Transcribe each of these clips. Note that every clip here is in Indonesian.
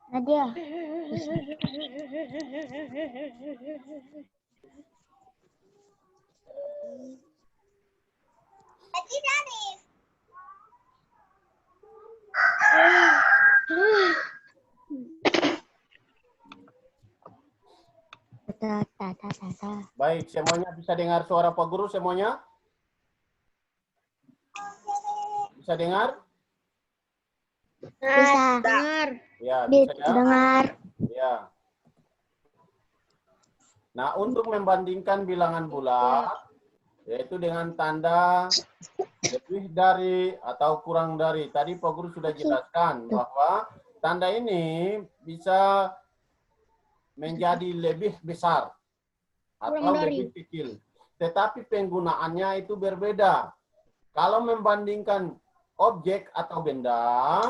Nadia. Baik, semuanya bisa dengar suara Pak Guru semuanya? Bisa dengar? Bisa. Dengar. Ya, bisa ya? Dengar. Ya. Nah, untuk membandingkan bilangan bulat, yaitu dengan tanda lebih dari atau kurang dari. Tadi Pak Guru sudah jelaskan bahwa tanda ini bisa menjadi lebih besar atau lebih kecil. Tetapi penggunaannya itu berbeda. Kalau membandingkan objek atau benda,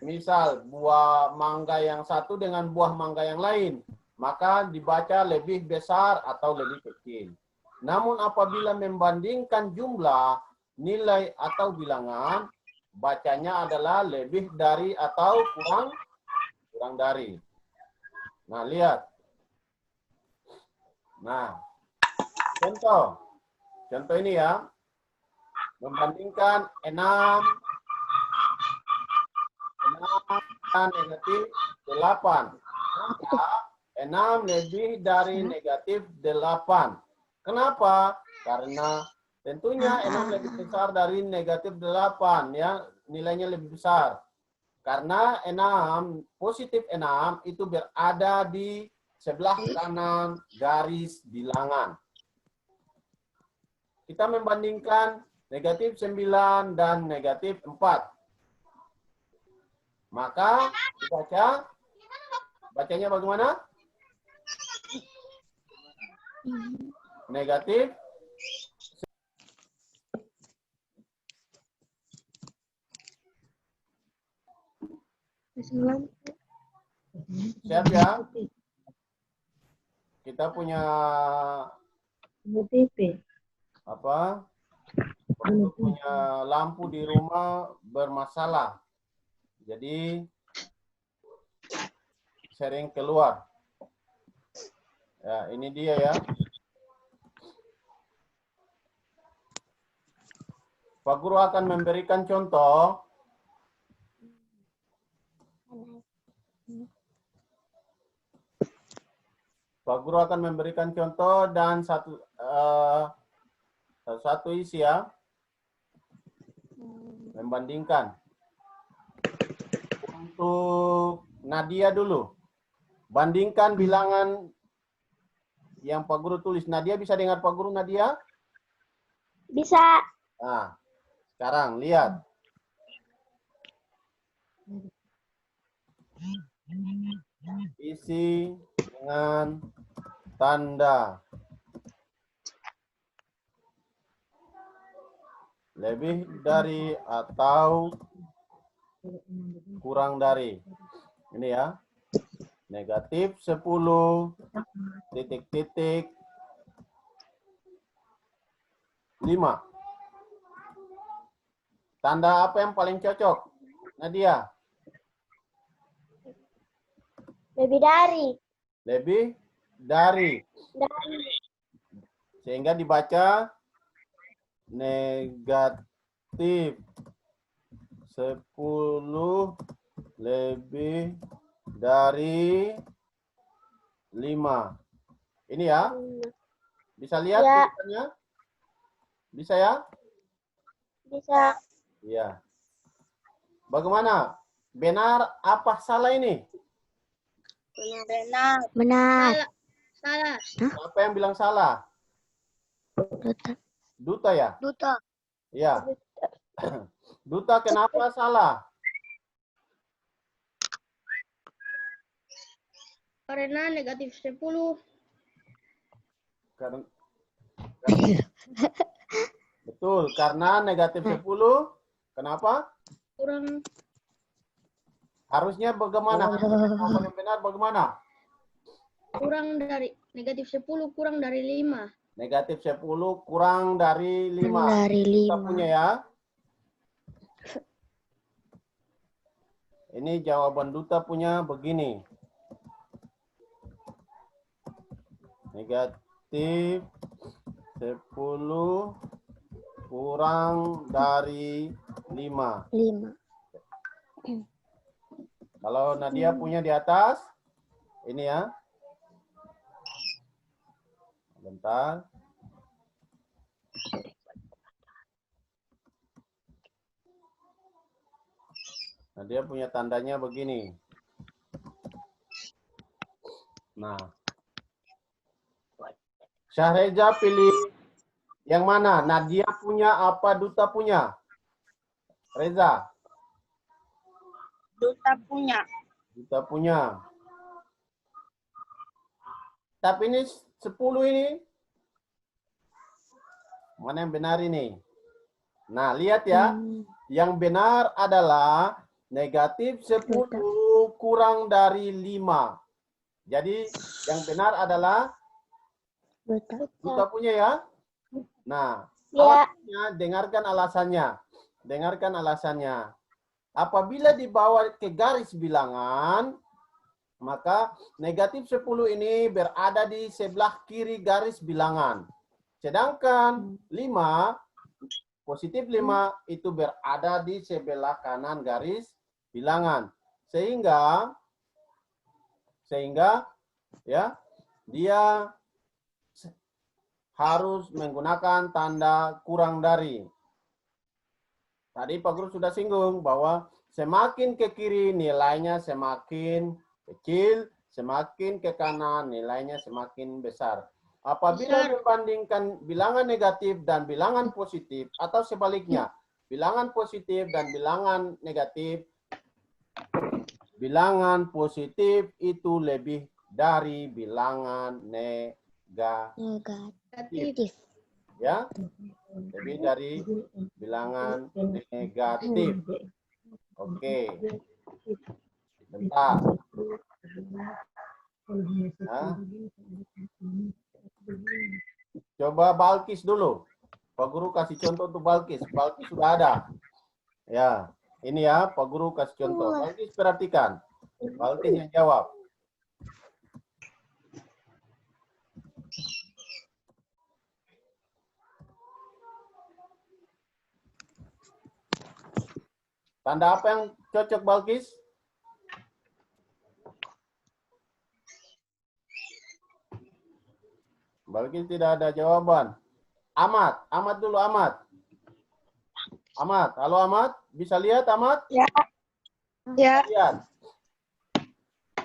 misal buah mangga yang satu dengan buah mangga yang lain, maka dibaca lebih besar atau lebih kecil. Namun apabila membandingkan jumlah, nilai atau bilangan, bacanya adalah lebih dari atau kurang dari. Nah, lihat. Nah, contoh ini ya. Membandingkan 6 dan negatif 8. Maka 6 lebih dari negatif 8. Kenapa? Karena tentunya 6 lebih besar dari negatif 8 ya, nilainya lebih besar. Karena 6, positif 6 itu berada di sebelah kanan garis bilangan. Kita membandingkan negatif 9 dan negatif 4. Maka bacanya bagaimana? Negatif. Siap ya? Kita punya apa? Punya lampu di rumah bermasalah. Jadi sering keluar. Ya, ini dia ya. Pak Guru akan memberikan contoh. Pak Guru akan memberikan contoh dan satu isi ya. Membandingkan. Untuk Nadia dulu. Bandingkan bilangan yang Pak Guru tulis. Nadia bisa dengar Pak Guru, Nadia? Bisa. Nah, sekarang lihat. Isi dengan tanda lebih dari atau kurang dari. Ini ya. Negatif 10 titik-titik 5. Tanda apa yang paling cocok, Nadia? Lebih dari. Lebih dari. Sehingga dibaca negatif 10 lebih dari 5. Ini ya. Bisa lihat Ya. tulisannya? Bisa ya? Bisa. Iya. Bagaimana? Benar apa salah ini? Benar. Benar. Salah. Siapa yang bilang salah? Duta ya? Duta. Iya. Duta kenapa salah? Karena negatif 10. Betul, karena negatif 10. Kenapa? Kurang. Harusnya bagaimana? Jawaban yang benar bagaimana? Kurang dari negatif 10 kurang dari 5. Negatif 10 kurang dari 5. Dari Kita 5. punya ya. Ini jawaban duta punya begini. Negatif 10 kurang dari 5. 5. Kalau Nadia punya di atas, ini ya. Bentar. Nadia punya tandanya begini. Nah. Syahreja pilih yang mana? Nadia punya apa Duta punya? Reza. Duta punya. Duta punya. Tapi ini 10 ini. Mana yang benar ini? Nah, lihat ya. Yang benar adalah negatif 10 kurang dari 5. Jadi yang benar adalah Duta punya ya. Nah, Ya. alasannya, dengarkan alasannya. Dengarkan alasannya. Apabila dibawa ke garis bilangan, maka negatif 10 ini berada di sebelah kiri garis bilangan. Sedangkan 5, positif 5 itu berada di sebelah kanan garis bilangan. Sehingga ya, dia harus menggunakan tanda kurang dari. Tadi Pak Guru sudah singgung bahwa semakin ke kiri nilainya semakin kecil, semakin ke kanan nilainya semakin besar. Apabila membandingkan bilangan negatif dan bilangan positif atau sebaliknya, bilangan positif dan bilangan negatif, bilangan positif itu lebih dari bilangan negatif. Ya, lebih dari bilangan negatif. Oke. Bentar. Nah. Coba Balkis dulu. Pak Guru kasih contoh untuk Balkis. Balkis sudah ada. Ya, ini ya Pak Guru kasih contoh. Balkis perhatikan. Balkis yang jawab. Tanda apa yang cocok Balkis? Balkis tidak ada jawaban. Ahmad, Ahmad dulu Ahmad. Ahmad, halo Ahmad, bisa lihat Ahmad? Ya. Ya. Lihat.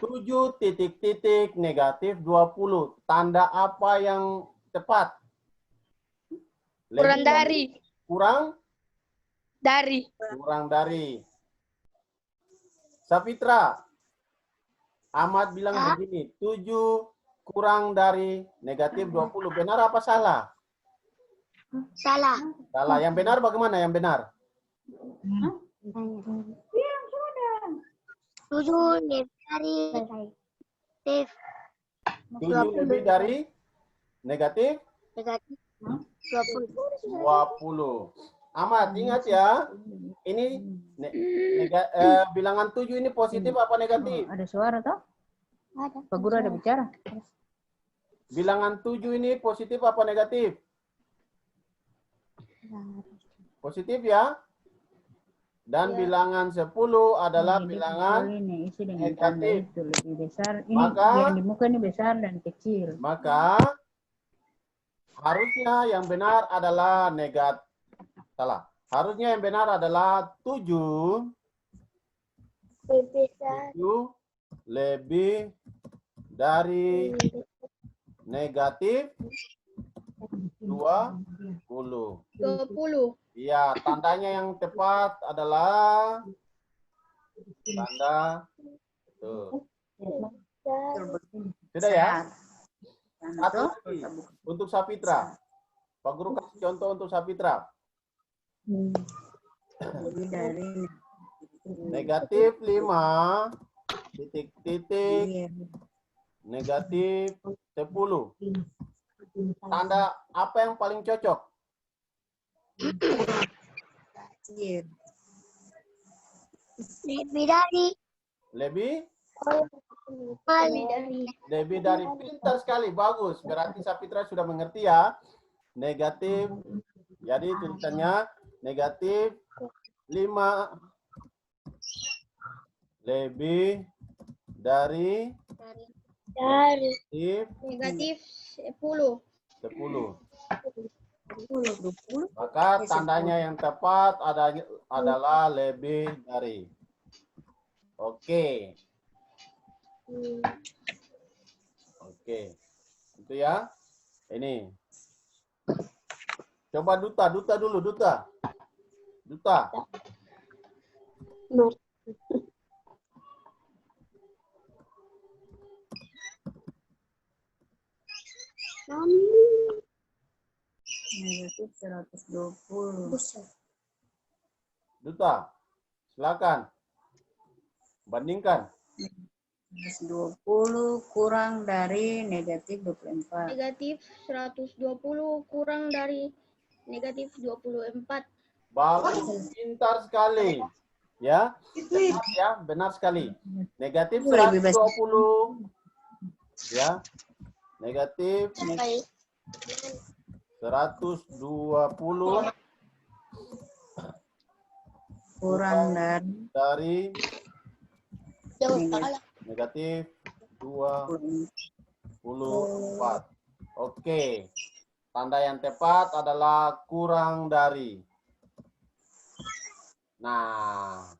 7 titik-titik negatif 20. Tanda apa yang tepat? Kurang dari. Kurang? Dari. Kurang dari. Safitra, Ahmad bilang begini, 7 kurang dari negatif 20. Benar apa salah? Salah. Salah. Yang benar bagaimana? Yang benar? 7 lebih dari negatif 7 lebih dari negatif negatif 20. 20. Ahmad, ingat ya. Ini bilangan 7 ini positif apa negatif? Ada suara toh? Ada. Pak Guru ada bicara. Bilangan 7 ini positif apa negatif? Positif ya. Dan bilangan 10 adalah bilangan ini isi dengan tanda negatif. itu lebih besar. Ini Maka yang di muka ini besar dan kecil. Maka harusnya yang benar adalah negatif. Salah. Harusnya yang benar adalah 7 lebih dari negatif 20. 20. Iya, tandanya yang tepat adalah tanda tuh. Sudah ya? Satu lagi untuk Safitra. Pak Guru kasih contoh untuk Safitra. Lebih dari Negatif 5 titik-titik negatif 10. Tanda apa yang paling cocok? Lebih dari Lebih Lebih dari. pintar sekali, bagus. Berarti Sapitra sudah mengerti ya. Negatif. Jadi tulisannya negatif 5 lebih dari Negatif 10. 10. Maka tandanya yang tepat adalah lebih dari. Oke. Oke. Itu ya. Ini. Coba Duta dulu, Duta. Negatif 120. Duta, silakan. Bandingkan. 120 kurang dari negatif 24. Negatif 120 kurang dari negatif 24. Bagus, pintar sekali. Ya, tepat ya, benar sekali. Negatif Itu lebih besar. 120. Ya, negatif 120 Kurang dari negatif 24. Oke. Tanda yang tepat adalah kurang dari. Nah,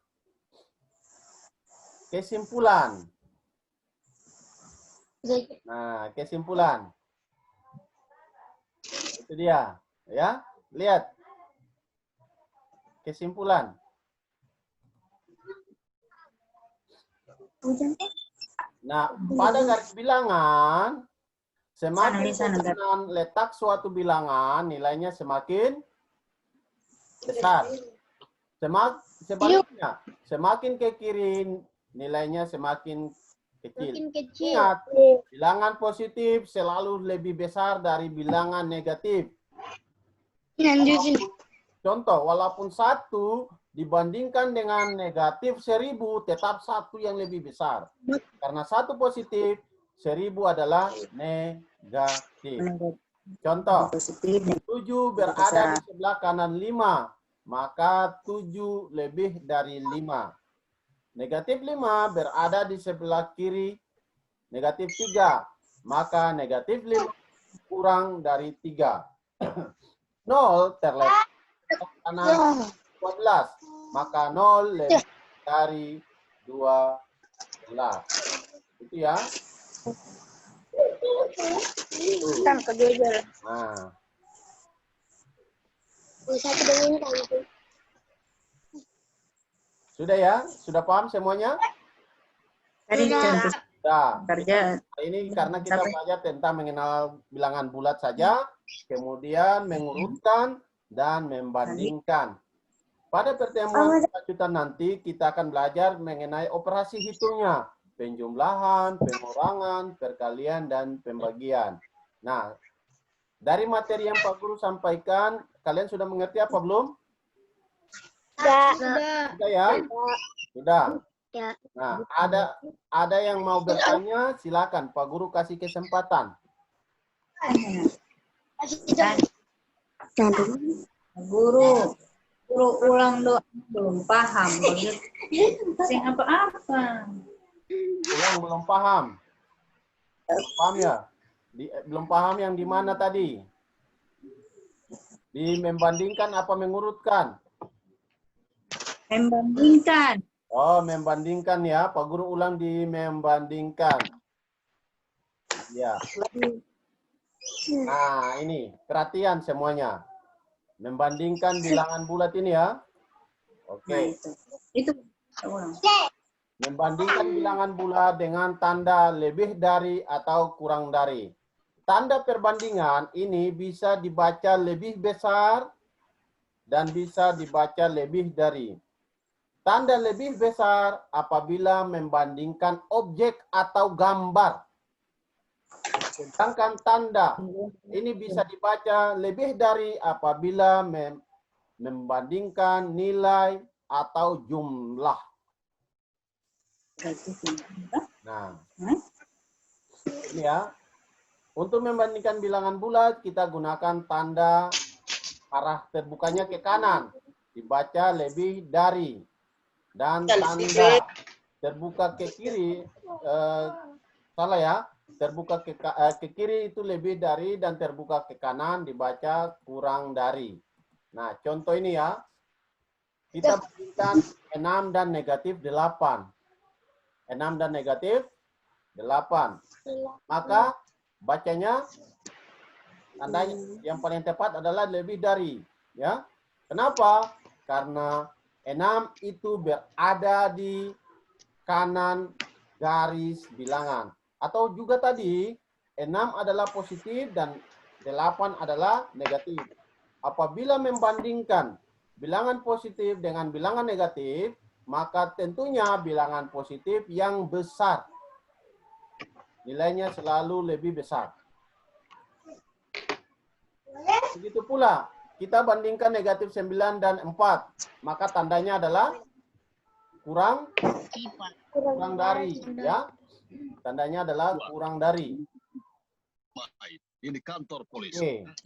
kesimpulan. Itu dia, ya. Lihat. Kesimpulan. Nah, pada garis bilangan, semakin kanan letak suatu bilangan, nilainya semakin besar. Sebaliknya, semakin ke kiri, nilainya semakin kecil. Makin kecil. Ingat, bilangan positif selalu lebih besar dari bilangan negatif. Contoh, walaupun 1 dibandingkan dengan negatif 1000, tetap 1 yang lebih besar. Karena 1 positif, 1000 adalah negatif. Contoh, 7 berada di sebelah kanan 5, maka 7 lebih dari 5. Negatif 5 berada di sebelah kiri, negatif 3, maka negatif 5 kurang dari 3. 0 terletak kanan 12, maka 0 lebih dari 12. Itu ya. Nah. Sudah ya? Sudah paham semuanya? Tadi contoh Sudah. kerja. Ini karena kita belajar tentang mengenal bilangan bulat saja, kemudian mengurutkan dan membandingkan. Pada pertemuan lanjutan nanti kita akan belajar mengenai operasi hitungnya, penjumlahan, pengurangan, perkalian, dan pembagian. Nah, dari materi yang Pak Guru sampaikan, kalian sudah mengerti apa belum? Sudah. Sudah ya? Sudah. Ya. Nah, ada yang mau bertanya, silakan Pak Guru kasih kesempatan. Guru ulang doa belum paham. Sing apa-apa. Ulang belum paham. Belum paham ya? Belum paham yang di mana tadi? Di membandingkan apa mengurutkan? Membandingkan. Oh, membandingkan ya. Pak Guru ulang di membandingkan. Ya. Nah, ini perhatian semuanya. Membandingkan bilangan bulat ini ya. Oke. Itu ulang. Membandingkan bilangan bulat dengan tanda lebih dari atau kurang dari. Tanda perbandingan ini bisa dibaca lebih besar dan bisa dibaca lebih dari. Tanda lebih besar apabila membandingkan objek atau gambar. Sedangkan tanda ini bisa dibaca lebih dari apabila membandingkan nilai atau jumlah. Negatif. Nah, Hah? ini ya. Untuk membandingkan bilangan bulat, kita gunakan tanda arah terbukanya ke kanan. Dibaca lebih dari. Dan tanda terbuka ke kiri, salah ya. Terbuka ke kiri itu lebih dari, dan terbuka ke kanan dibaca kurang dari. Nah, contoh ini ya. Kita bandingkan 6 dan negatif 8. 6 dan negatif 8. Maka bacanya tandanya yang paling tepat adalah lebih dari, ya. Kenapa? Karena 6 itu berada di kanan garis bilangan. Atau juga tadi 6 adalah positif dan 8 adalah negatif. Apabila membandingkan bilangan positif dengan bilangan negatif, maka tentunya bilangan positif yang besar. Nilainya selalu lebih besar. Begitu pula, kita bandingkan negatif 9 dan 4. Maka tandanya adalah kurang dari. Ya. Tandanya adalah kurang dari. Ini kantor polisi. Oke.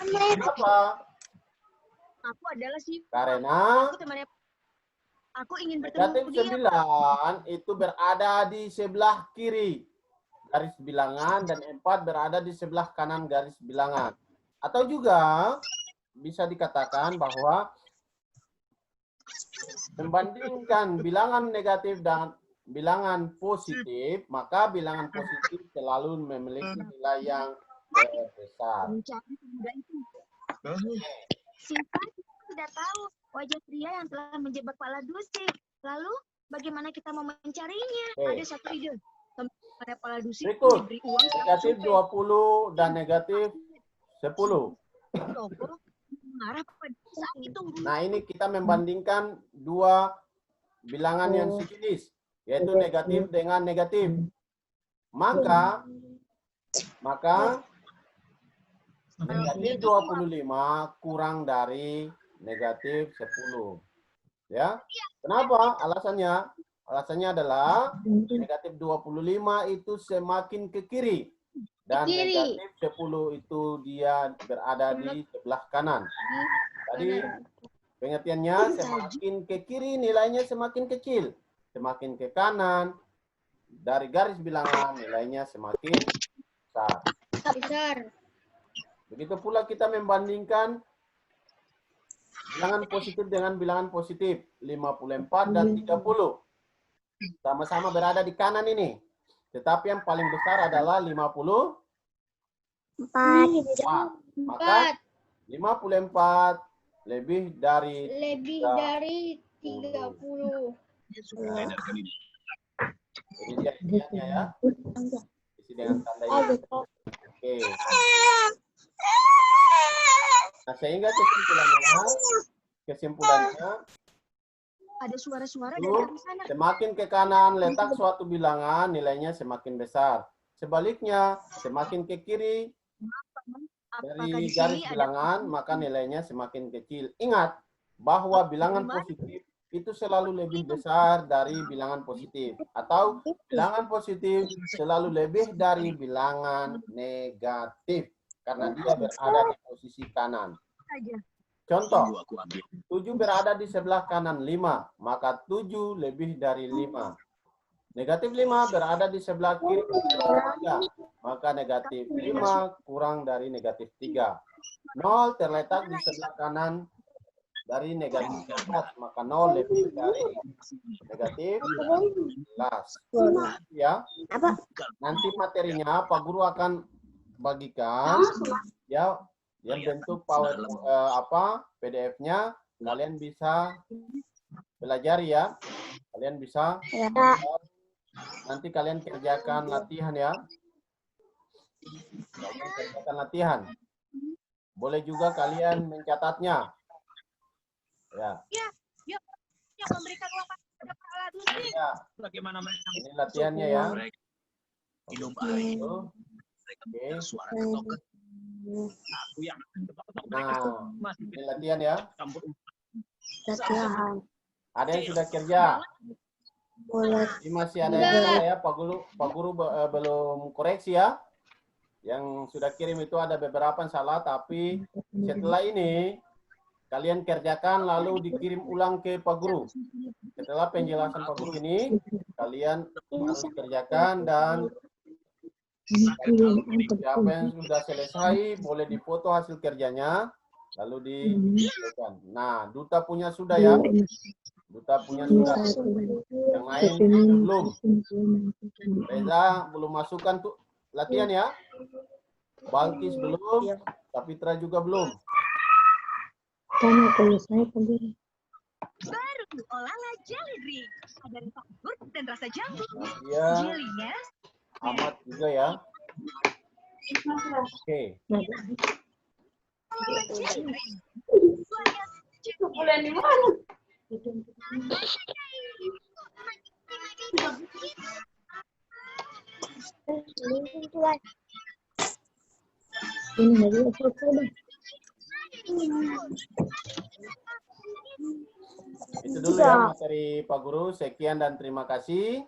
Kenapa? Aku adalah si Karena aku temannya. Aku ingin negatif bertemu dia. 9 itu berada di sebelah kiri garis bilangan dan 4 berada di sebelah kanan garis bilangan. Atau juga bisa dikatakan bahwa membandingkan bilangan negatif dan bilangan positif, maka bilangan positif selalu memiliki nilai yang besar. Mencari pemuda itu. Siapa tidak tahu wajah pria yang telah menjebak Pak Ladusi. Lalu bagaimana kita mau mencarinya? Oke. Ada satu ide. Pada Pak Ladusi Berikut, diberi uang negatif 20 dan negatif 10. toko mengarah pada saat itu. Nah, ini kita membandingkan dua bilangan yang sejenis, yaitu negatif dengan negatif. Maka negatif 25 kurang dari negatif 10. Ya. Kenapa? Alasannya? Alasannya adalah negatif 25 itu semakin ke kiri. Dan Kiri. negatif 10 itu dia berada di sebelah kanan. Tadi pengertiannya semakin ke kiri nilainya semakin kecil. Semakin ke kanan dari garis bilangan nilainya semakin besar. Besar. Begitu pula kita membandingkan bilangan positif dengan bilangan positif. 54 dan 30. Sama-sama berada di kanan ini. Tetapi yang paling besar adalah 54. 4. Maka 54 lebih dari Lebih Tiga. dari 30. Jadi dia isiannya ya. Isi dengan tanda ini. Oke. Nah, sehingga kesimpulannya Ada suara-suara itu dari sana. semakin ke kanan letak suatu bilangan nilainya semakin besar. Sebaliknya, semakin ke kiri Apakah dari di garis sini ada bilangan maka nilainya semakin kecil. Ingat bahwa bilangan positif itu selalu lebih besar dari bilangan positif atau bilangan positif selalu lebih dari bilangan negatif karena dia berada di posisi kanan. saja? Contoh, Aku ambil. 7 berada di sebelah kanan 5, maka 7 lebih dari 5. Negatif 5 berada di sebelah kiri 3, maka negatif 5 kurang dari negatif 3. 0 terletak di sebelah kanan dari negatif 11, maka 0 lebih dari negatif 11. Ya, nanti materinya Pak Guru akan bagikan ya yang bentuk power PDF-nya kalian bisa belajar ya. Kalian bisa nanti kalian kerjakan latihan ya. Kalian kerjakan latihan. Boleh juga kalian mencatatnya. Ya. Yang memberikan uang pada Pak Ladusi. Ya. Bagaimana mereka Ini latihannya ya. minum air? Oke. Mereka suara ketok. Aku yang ketok-ketok mereka Nah, masih ini latihan ya. campur. Latihan. Ada yang sudah kerja? Ini masih ada yang salah ya, Pak Guru belum koreksi ya. Yang sudah kirim itu ada beberapa yang salah, tapi setelah ini kalian kerjakan lalu dikirim ulang ke Pak Guru. Setelah penjelasan Pak Guru ini, kalian harus kerjakan dan siapa yang sudah selesai boleh difoto hasil kerjanya lalu dikirimkan. Nah, Duta punya sudah ya. Duta punya sudah. Yang lain belum. Reza belum masukkan tuh latihan ya. Balkis belum. Kapitra juga belum. Baru olahlah jelly drink. Ada rasa anggur dan rasa jambu. Iya. Jellynya Amat juga ya. Oke. Itu dulu ya materi Pak Guru. Sekian dan terima kasih.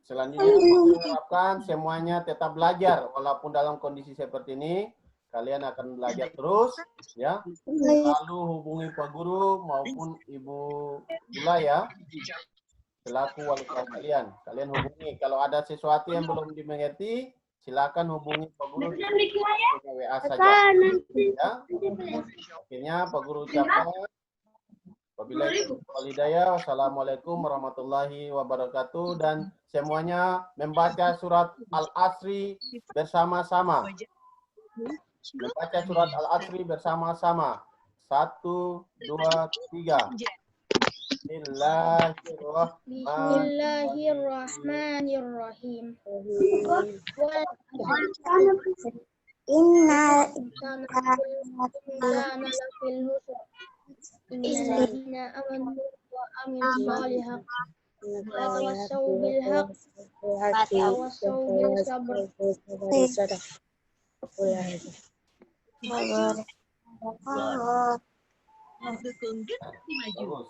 Selanjutnya saya harapkan semuanya tetap belajar walaupun dalam kondisi seperti ini kalian akan belajar terus ya. Lalu hubungi Pak Guru maupun Ibu Gula ya selaku wali kelas kalian. Kalian hubungi kalau ada sesuatu yang belum dimengerti silakan hubungi Pak Guru di WA saja ya. Akhirnya Pak Guru ucapkan wabillahi walhidayah. Wassalamualaikum warahmatullahi wabarakatuh. Dan semuanya membaca surat Al-Asri bersama-sama. Membaca surat Al-Asri bersama-sama. 1, 2, 3. Bismillahirrahmanirrahim. Innal Insana lafil husr. Innalladzina amanu wa amilus shalihat wa tawassaw bil haqq wa tawassaw bis sabr.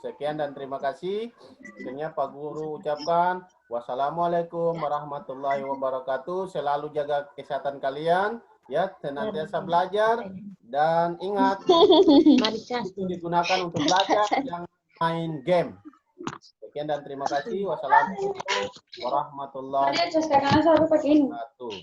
Sekian dan terima kasih. Akhirnya Pak Guru ucapkan wassalamualaikum warahmatullahi wabarakatuh. Selalu jaga kesehatan kalian ya, senantiasa belajar dan ingat itu digunakan untuk belajar yang main game. Sekian dan terima kasih. Wassalamualaikum warahmatullahi wabarakatuh.